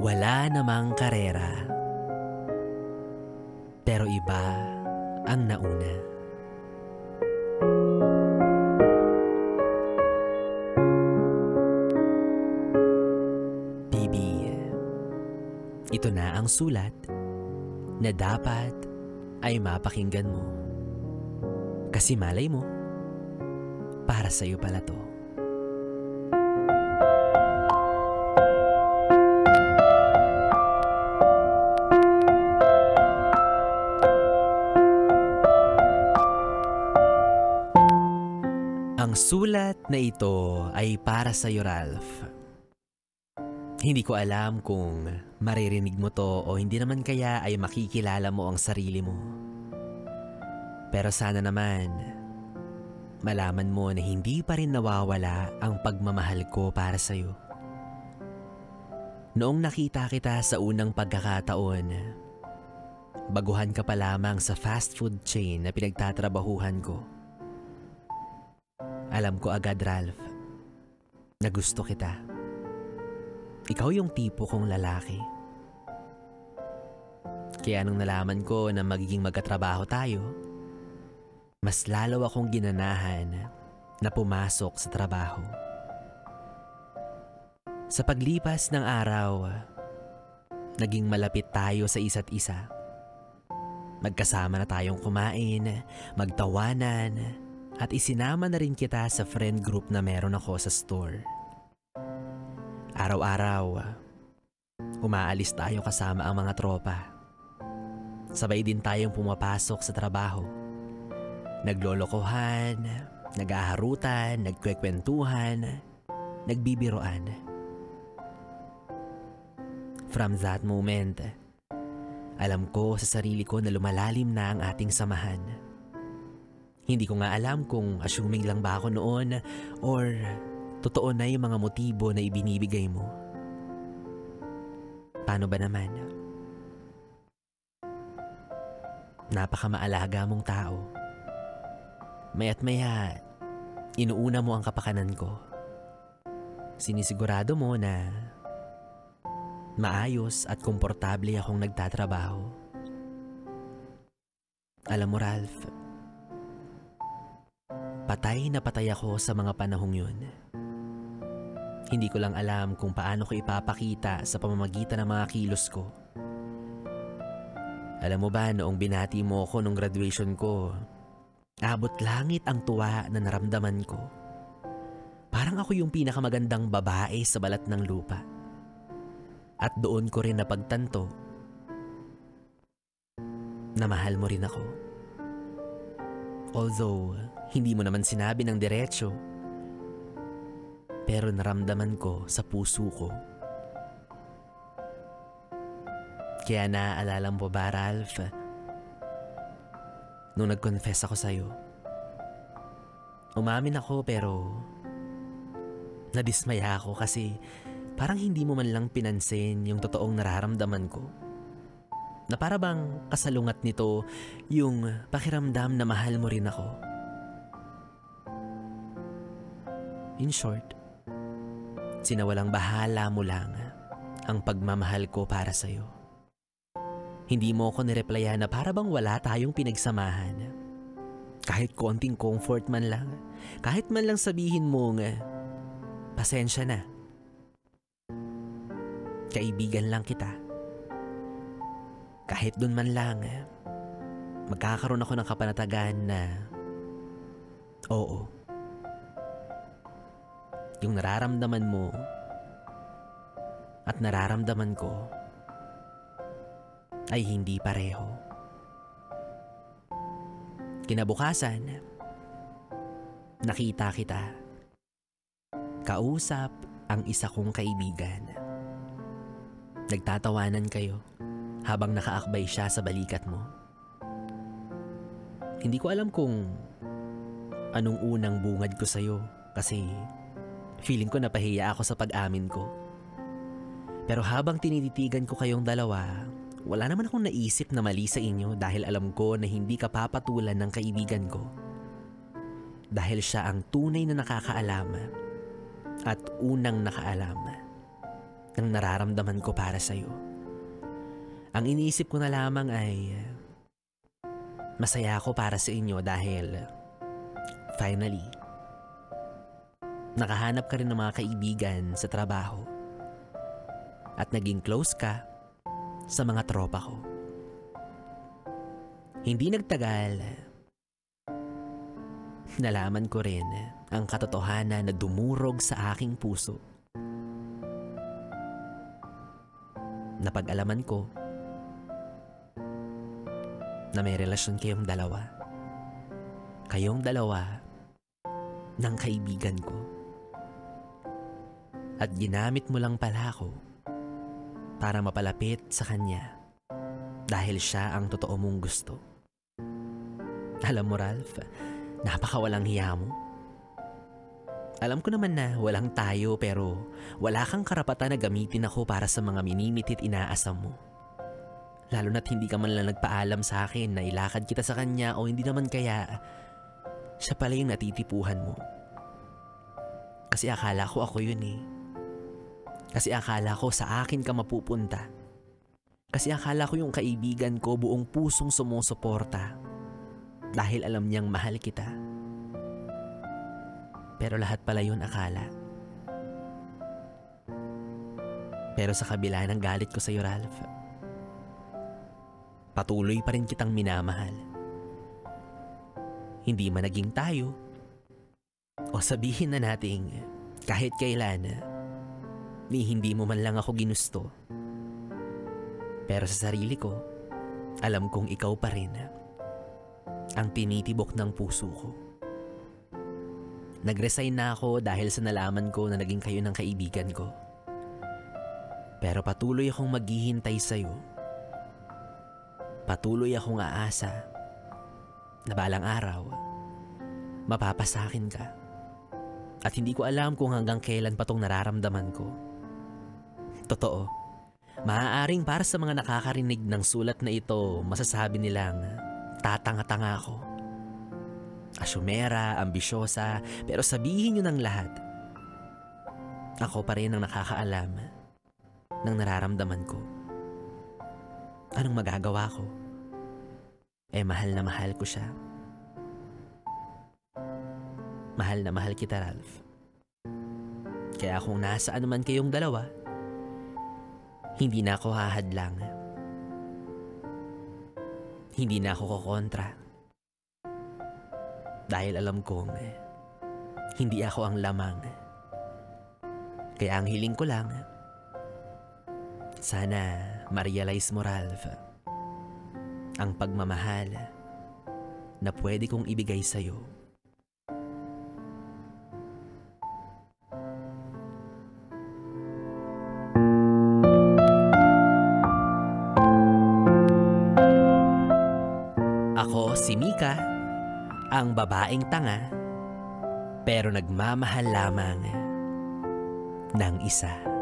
Wala namang karera, pero iba ang nauna. Bibi, ito na ang sulat na dapat ay mapakinggan mo. Kasi malay mo, para sa'yo pala to. Ang sulat na ito ay para sa iyo, Ralph. Hindi ko alam kung maririnig mo to o hindi naman kaya ay makikilala mo ang sarili mo. Pero sana naman, malaman mo na hindi pa rin nawawala ang pagmamahal ko para sa iyo. Noong nakita kita sa unang pagkakataon, baguhan ka pa lamang sa fast food chain na pinagtatrabahuhan ko. Alam ko agad, Ralph, na gusto kita. Ikaw yung tipo kong lalaki. Kaya nung nalaman ko na magiging magkatrabaho tayo, mas lalo akong ginanahan na pumasok sa trabaho. Sa paglipas ng araw, naging malapit tayo sa isa't isa. Magkasama na tayong kumain, magtawanan, at isinama na rin kita sa friend group na meron ako sa store. Araw-araw, umaalis tayo kasama ang mga tropa. Sabay din tayong pumapasok sa trabaho. Naglolokohan, nag-aaharutan, nagkwekwentuhan, nagbibiroan. From that moment, alam ko sa sarili ko na lumalalim na ang ating samahan. Hindi ko nga alam kung assuming lang ba ako noon or totoo na yung mga motibo na ibinibigay mo. Paano ba naman? Napakamaalaga mong tao. Maya't maya, inuuna mo ang kapakanan ko. Sinisigurado mo na maayos at komportable akong nagtatrabaho. Alam mo, Ralph, patay na patay ako sa mga panahong yun. Hindi ko lang alam kung paano ko ipapakita sa pamamagitan ng mga kilos ko. Alam mo ba, noong binati mo ako nung graduation ko, abot langit ang tuwa na naramdaman ko. Parang ako yung pinakamagandang babae sa balat ng lupa. At doon ko rin napagtanto na mahal mo rin ako. Although, hindi mo naman sinabi ng diretso, pero naramdaman ko sa puso ko. Kaya naaalala mo ba, Ralph, nung nag-confess ako sa'yo? Umamin ako pero nadismaya ako kasi parang hindi mo man lang pinansin yung totoong nararamdaman ko. Na para bang kasalungat nito yung pakiramdam na mahal mo rin ako. In short, sinawalang bahala mo lang ang pagmamahal ko para sa'yo. Hindi mo ako nireplyan na para bang wala tayong pinagsamahan. Kahit konting comfort man lang, kahit man lang sabihin mong, pasensya na. Kaibigan lang kita. Kahit dun man lang, magkakaroon ako ng kapanatagan na, oo. Yung nararamdaman mo at nararamdaman ko ay hindi pareho. Kinabukasan, nakita kita. Kausap ang isa kong kaibigan. Nagtatawanan kayo habang nakaakbay siya sa balikat mo. Hindi ko alam kung anong unang bungad ko sa'yo kasi feeling ko napahiya ako sa pag-amin ko. Pero habang tinititigan ko kayong dalawa, wala naman akong naisip na mali sa inyo dahil alam ko na hindi ka papatulan ng kaibigan ko. Dahil siya ang tunay na nakakaalam at unang nakaalam ng nararamdaman ko para sa'yo. Ang iniisip ko na lamang ay masaya ako para sa inyo dahil finally, nakahanap ka rin ng mga kaibigan sa trabaho at naging close ka sa mga tropa ko. Hindi nagtagal, nalaman ko rin ang katotohanan na dumurog sa aking puso. Napag-alaman ko na may relasyon kayong dalawa. Kayong dalawa ng kaibigan ko. At ginamit mo lang pala ako para mapalapit sa kanya dahil siya ang totoo mong gusto. Alam mo, Ralph, napakawalang hiya mo. Alam ko naman na walang tayo pero wala kang karapatan na gamitin ako para sa mga minimitit inaasam mo. Lalo na't hindi ka man lang nagpaalam sa akin na ilakad kita sa kanya o hindi naman kaya siya pala yung natitipuhan mo. Kasi akala ko ako yun eh. Kasi akala ko sa akin ka mapupunta. Kasi akala ko yung kaibigan ko buong pusong sumusuporta dahil alam niyang mahal kita. Pero lahat pala yun akala. Pero sa kabila ng galit ko sa'yo, Ralph, patuloy pa rin kitang minamahal. Hindi man naging tayo, o sabihin na nating kahit kailan, ni hindi mo man lang ako ginusto. Pero sa sarili ko, alam kong ikaw pa rin ang tinitibok ng puso ko. Nag-resign na ako dahil sa nalaman ko na naging kayo ng kaibigan ko. Pero patuloy akong maghihintay sa'yo. Patuloy akong aasa na balang araw, mapapasakin ka. At hindi ko alam kung hanggang kailan pa tong nararamdaman ko. Totoo, maaaring para sa mga nakakarinig ng sulat na ito, masasabi nilang tatanga-tanga ako. Asyumera, ambisyosa, pero sabihin nyo ng lahat. Ako pa rin ang nakakaalam ng nararamdaman ko. Anong magagawa ko? Mahal na mahal ko siya. Mahal na mahal kita, Ralph. Kaya kung nasaan man kayong dalawa, hindi na ako hahadlang. Hindi na ako kokontra. Dahil alam kong hindi ako ang lamang. Kaya ang hiling ko lang, sana ma-realize mo, Ralph, ang pagmamahal na pwede kong ibigay sa'yo. Ako si Mika, ang babaeng tanga, pero nagmamahal lamang ng isa.